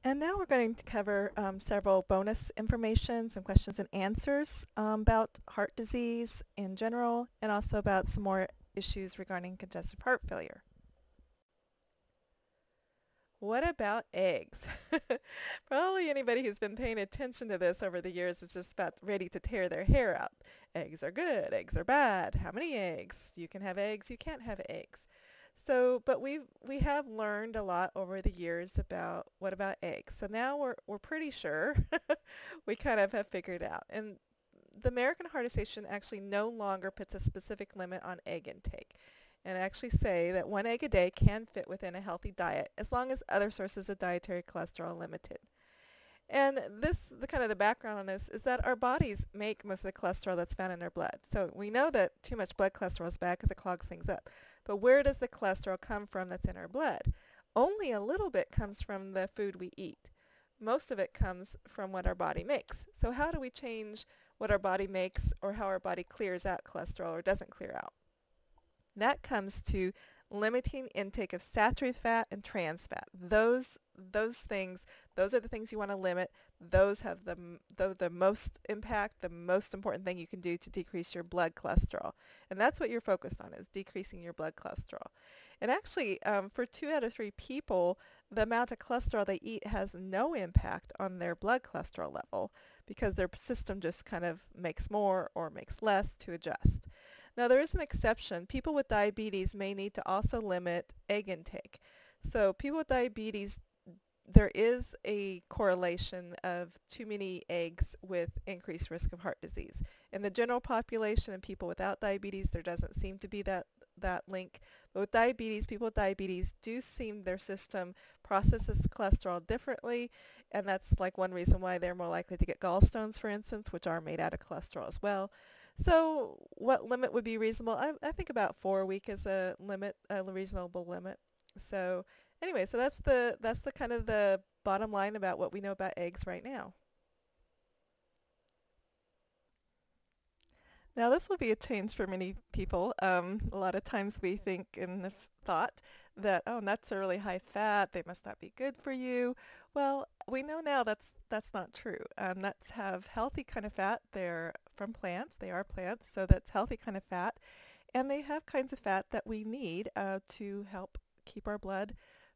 And now we're going to cover several bonus information, some questions and answers about heart disease in general, and also about some more issues regarding congestive heart failure. What about eggs? Probably anybody who's been paying attention to this over the years is just about ready to tear their hair out. Eggs are good, eggs are bad. How many eggs? You can have eggs, you can't have eggs. So, but we have learned a lot over the years about what about eggs. So now we're pretty sure we kind of have figured out. And the American Heart Association actually no longer puts a specific limit on egg intake and actually say that 1 egg a day can fit within a healthy diet as long as other sources of dietary cholesterol are limited. And the kind of the background on this is that our bodies make most of the cholesterol that's found in our blood. So we know that too much blood cholesterol is bad because it clogs things up. But where does the cholesterol come from that's in our blood? Only a little bit comes from the food we eat. Most of it comes from what our body makes. So how do we change what our body makes or how our body clears out cholesterol or doesn't clear out? That comes to limiting intake of saturated fat and trans fat. Those things, those are the things you want to limit. Those have the most impact, the most important thing you can do to decrease your blood cholesterol. And that's what you're focused on, is decreasing your blood cholesterol. And actually, for 2 out of 3 people, the amount of cholesterol they eat has no impact on their blood cholesterol level because their system just kind of makes more or makes less to adjust. Now, there is an exception. People with diabetes may need to also limit egg intake. So people with diabetes, there is a correlation of too many eggs with increased risk of heart disease. In the general population and people without diabetes, there doesn't seem to be that link. But with diabetes, people with diabetes do seem their system processes cholesterol differently, and that's like one reason why they're more likely to get gallstones, for instance, which are made out of cholesterol as well. So what limit would be reasonable? I think about 4 a week is a limit, a reasonable limit. So anyway, so that's the kind of the bottom line about what we know about eggs right now. Now this will be a change for many people. A lot of times we think and have thought that, oh, nuts are really high fat, they must not be good for you. Well, we know now that's not true. Nuts have healthy kind of fat. They're from plants. They are plants, so that's healthy kind of fat. And they have kinds of fat that we need to help keep our blood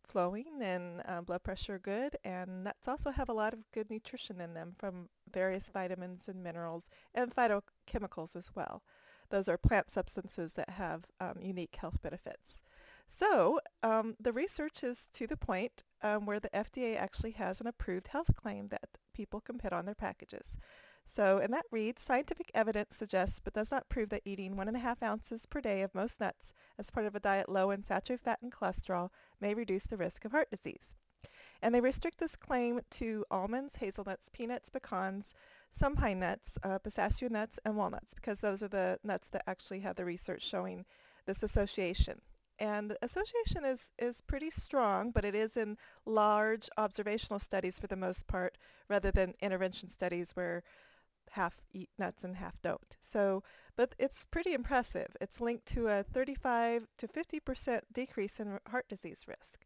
flowing and blood pressure good. And nuts also have a lot of good nutrition in them from various vitamins and minerals and phytochemicals as well. Those are plant substances that have unique health benefits. So the research is to the point where the FDA actually has an approved health claim that people can put on their packages. So, and that reads, scientific evidence suggests but does not prove that eating 1.5 ounces per day of most nuts as part of a diet low in saturated fat and cholesterol may reduce the risk of heart disease. And they restrict this claim to almonds, hazelnuts, peanuts, pecans, some pine nuts, pistachio nuts, and walnuts, because those are the nuts that actually have the research showing this association. And the association is pretty strong, but it is in large observational studies for the most part, rather than intervention studies where half eat nuts and half don't. So, but it's pretty impressive. It's linked to a 35 to 50% decrease in heart disease risk.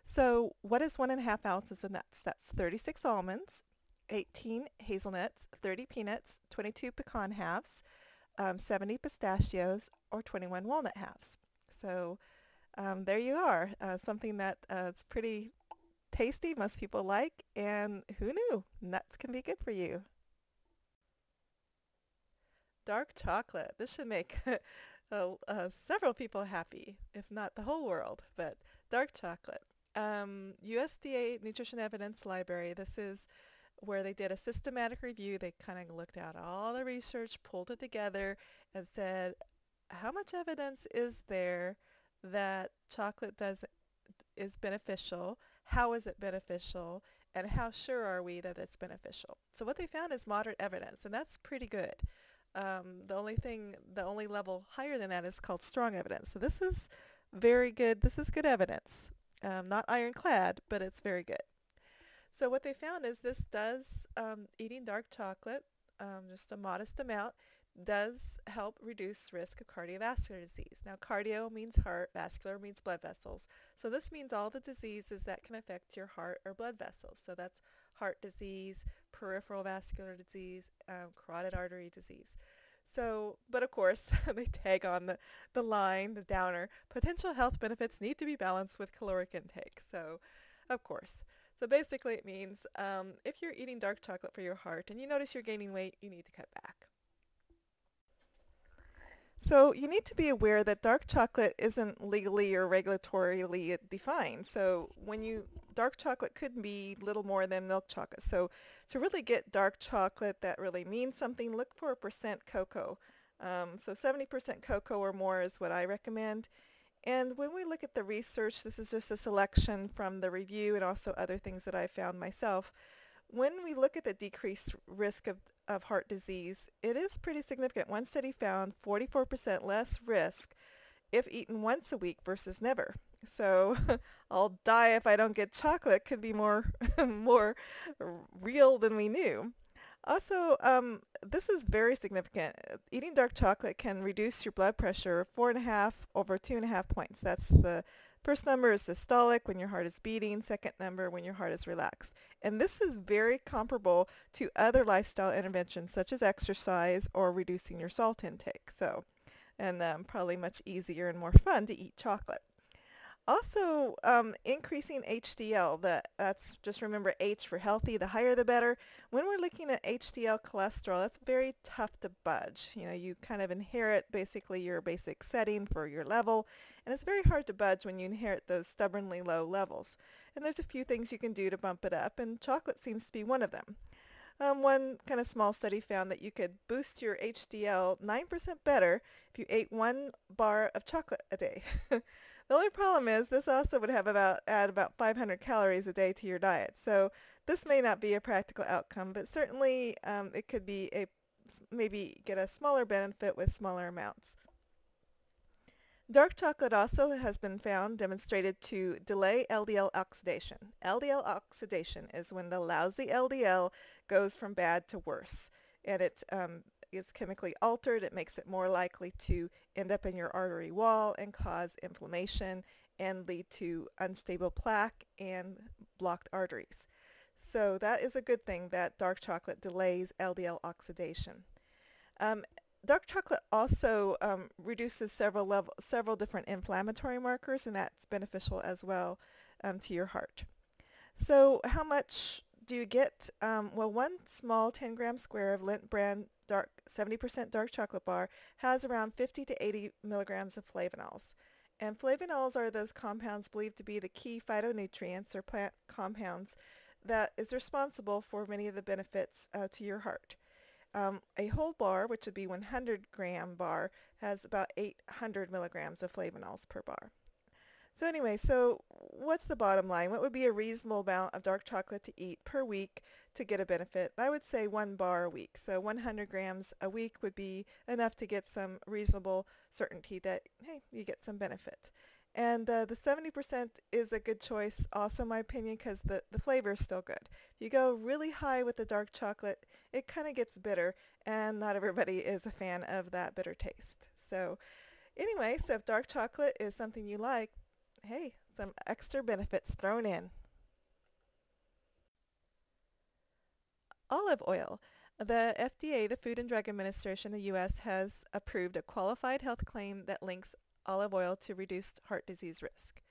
So what is 1.5 ounces of nuts? That's 36 almonds, 18 hazelnuts, 30 peanuts, 22 pecan halves, 70 pistachios, or 21 walnut halves. So there you are, something that is pretty tasty, most people like, and who knew? Nuts can be good for you. Dark chocolate. This should make several people happy, if not the whole world, but dark chocolate. USDA Nutrition Evidence Library. This is where they did a systematic review. They kind of looked at all the research, pulled it together, and said, how much evidence is there that chocolate is beneficial? How is it beneficial? And how sure are we that it's beneficial? So what they found is moderate evidence, and that's pretty good. The only level higher than that is called strong evidence. So this is very good. This is good evidence. Not ironclad, but it's very good. So what they found is this does, eating dark chocolate, just a modest amount, does help reduce risk of cardiovascular disease. Now, cardio means heart, vascular means blood vessels. So this means all the diseases that can affect your heart or blood vessels. So that's heart disease, peripheral vascular disease, carotid artery disease. So, but of course, they tag on the line, the downer. Potential health benefits need to be balanced with caloric intake. So, of course. So basically it means if you're eating dark chocolate for your heart and you notice you're gaining weight, you need to cut back. So you need to be aware that dark chocolate isn't legally or regulatorily defined. So dark chocolate could be little more than milk chocolate. So to really get dark chocolate that really means something, look for a percent cocoa. So 70% cocoa or more is what I recommend. And when we look at the research, this is just a selection from the review and also other things that I found myself. When we look at the decreased risk of heart disease, it is pretty significant. One study found 44% less risk if eaten once a week versus never. So I'll die if I don't get chocolate could be more more real than we knew. Also, this is very significant. Eating dark chocolate can reduce your blood pressure 4.5 over 2.5 points. That's the first number is systolic when your heart is beating, second number when your heart is relaxed. And this is very comparable to other lifestyle interventions such as exercise or reducing your salt intake. So, and probably much easier and more fun to eat chocolate. Also, increasing HDL, that's just remember H for healthy, the higher the better. When we're looking at HDL cholesterol, that's very tough to budge. You know, you kind of inherit basically your basic setting for your level, and it's very hard to budge when you inherit those stubbornly low levels. And there's a few things you can do to bump it up, and chocolate seems to be one of them. One kind of small study found that you could boost your HDL 9% better if you ate 1 bar of chocolate a day. The only problem is this also would add about 500 calories a day to your diet. So this may not be a practical outcome, but certainly it could be maybe get a smaller benefit with smaller amounts. Dark chocolate also has been found demonstrated to delay LDL oxidation. LDL oxidation is when the lousy LDL goes from bad to worse, and it's chemically altered. It makes it more likely to end up in your artery wall and cause inflammation and lead to unstable plaque and blocked arteries. So that is a good thing that dark chocolate delays LDL oxidation. Dark chocolate also reduces several different inflammatory markers, and that's beneficial as well to your heart. So how much do you get? Well, one small 10-gram square of Lindt brand 70% dark chocolate bar has around 50 to 80 milligrams of flavonols. And flavonols are those compounds believed to be the key phytonutrients or plant compounds that is responsible for many of the benefits to your heart. A whole bar, which would be 100-gram bar, has about 800 milligrams of flavonols per bar. So anyway, so what's the bottom line? What would be a reasonable amount of dark chocolate to eat per week to get a benefit? I would say 1 bar a week. So 100 grams a week would be enough to get some reasonable certainty that, hey, you get some benefit. And the 70% is a good choice, also in my opinion, because the flavor is still good. If you go really high with the dark chocolate, it kind of gets bitter, and not everybody is a fan of that bitter taste. So anyway, so if dark chocolate is something you like, hey, some extra benefits thrown in. Olive oil. The FDA, the Food and Drug Administration in the U.S., has approved a qualified health claim that links olive oil to reduced heart disease risk.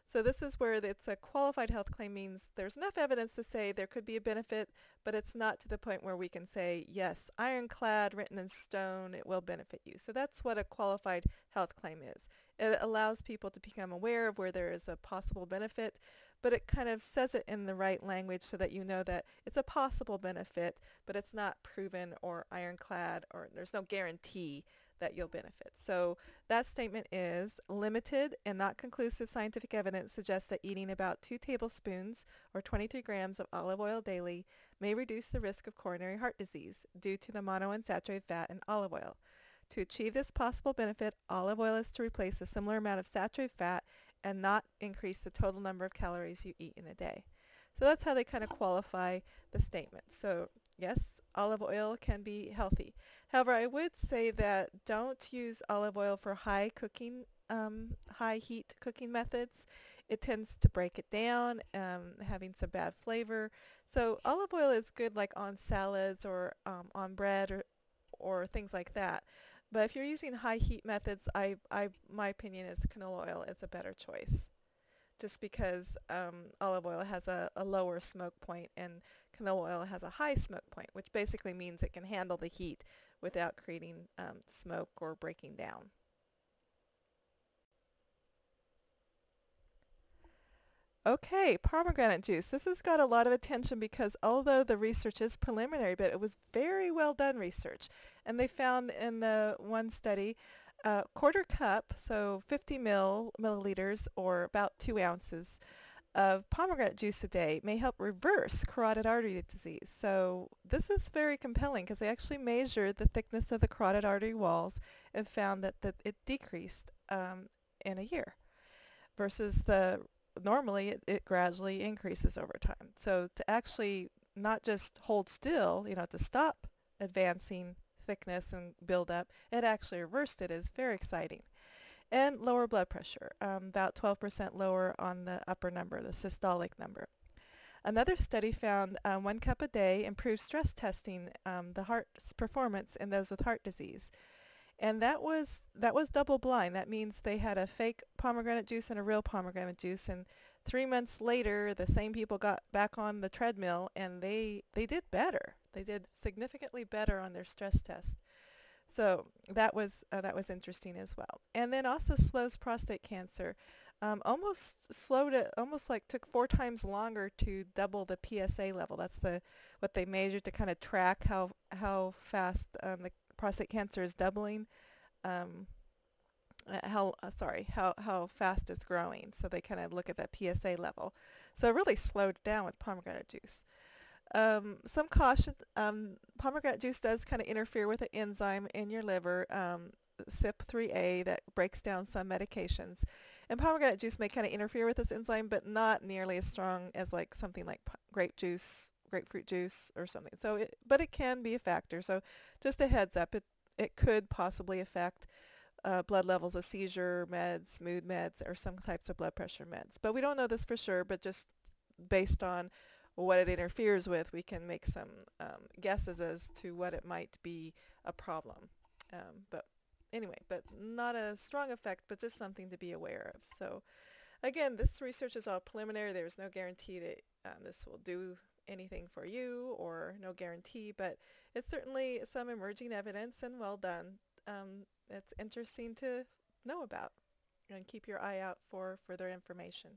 So this is where it's a qualified health claim means there's enough evidence to say there could be a benefit, but it's not to the point where we can say, yes, ironclad, written in stone, it will benefit you. So that's what a qualified health claim is. It allows people to become aware of where there is a possible benefit, but it kind of says it in the right language so that you know that it's a possible benefit, but it's not proven or ironclad, or there's no guarantee that you'll benefit. So that statement is limited and not conclusive scientific evidence suggests that eating about 2 tablespoons or 23 grams of olive oil daily may reduce the risk of coronary heart disease due to the monounsaturated fat in olive oil. To achieve this possible benefit, olive oil is to replace a similar amount of saturated fat and not increase the total number of calories you eat in a day. So that's how they kind of qualify the statement. So yes, olive oil can be healthy. However, I would say that don't use olive oil for high heat cooking methods. It tends to break it down, having some bad flavor. So olive oil is good like on salads or on bread or things like that. But if you're using high heat methods, my opinion is canola oil is a better choice. Just because olive oil has a lower smoke point and canola oil has a high smoke point, which basically means it can handle the heat without creating smoke or breaking down. Okay, pomegranate juice. This has got a lot of attention because although the research is preliminary, but it was very well done research. And they found in the one study, quarter cup, so 50 milliliters or about 2 ounces of pomegranate juice a day may help reverse carotid artery disease. So this is very compelling because they actually measured the thickness of the carotid artery walls and found that it decreased in a year versus the normally it gradually increases over time. So to actually not just hold still, to stop advancing thickness and build up, it actually reversed it is very exciting. And lower blood pressure, about 12% lower on the upper number, the systolic number. Another study found 1 cup a day improved stress testing, the heart's performance in those with heart disease. And that was double blind. That means they had a fake pomegranate juice and a real pomegranate juice. And 3 months later, the same people got back on the treadmill, and they did better. They did significantly better on their stress test. So that was interesting as well. And then also slows prostate cancer. Almost slowed it. Almost like took 4 times longer to double the PSA level. That's what they measured to kind of track how fast the prostate cancer is doubling, how fast it's growing. So they kind of look at that PSA level. So it really slowed down with pomegranate juice. Some caution, pomegranate juice does kind of interfere with an enzyme in your liver, CYP3A, that breaks down some medications. And pomegranate juice may kind of interfere with this enzyme, but not nearly as strong as like something like grapefruit juice or something. But it can be a factor. So just a heads up, it could possibly affect blood levels of seizure meds, mood meds, or some types of blood pressure meds. But we don't know this for sure, but just based on what it interferes with, we can make some guesses as to what it might be a problem. But anyway, but not a strong effect, but just something to be aware of. So again, this research is all preliminary. There's no guarantee that this will do anything for you, or no guarantee, but it's certainly some emerging evidence and well done. It's interesting to know about, and keep your eye out for further information.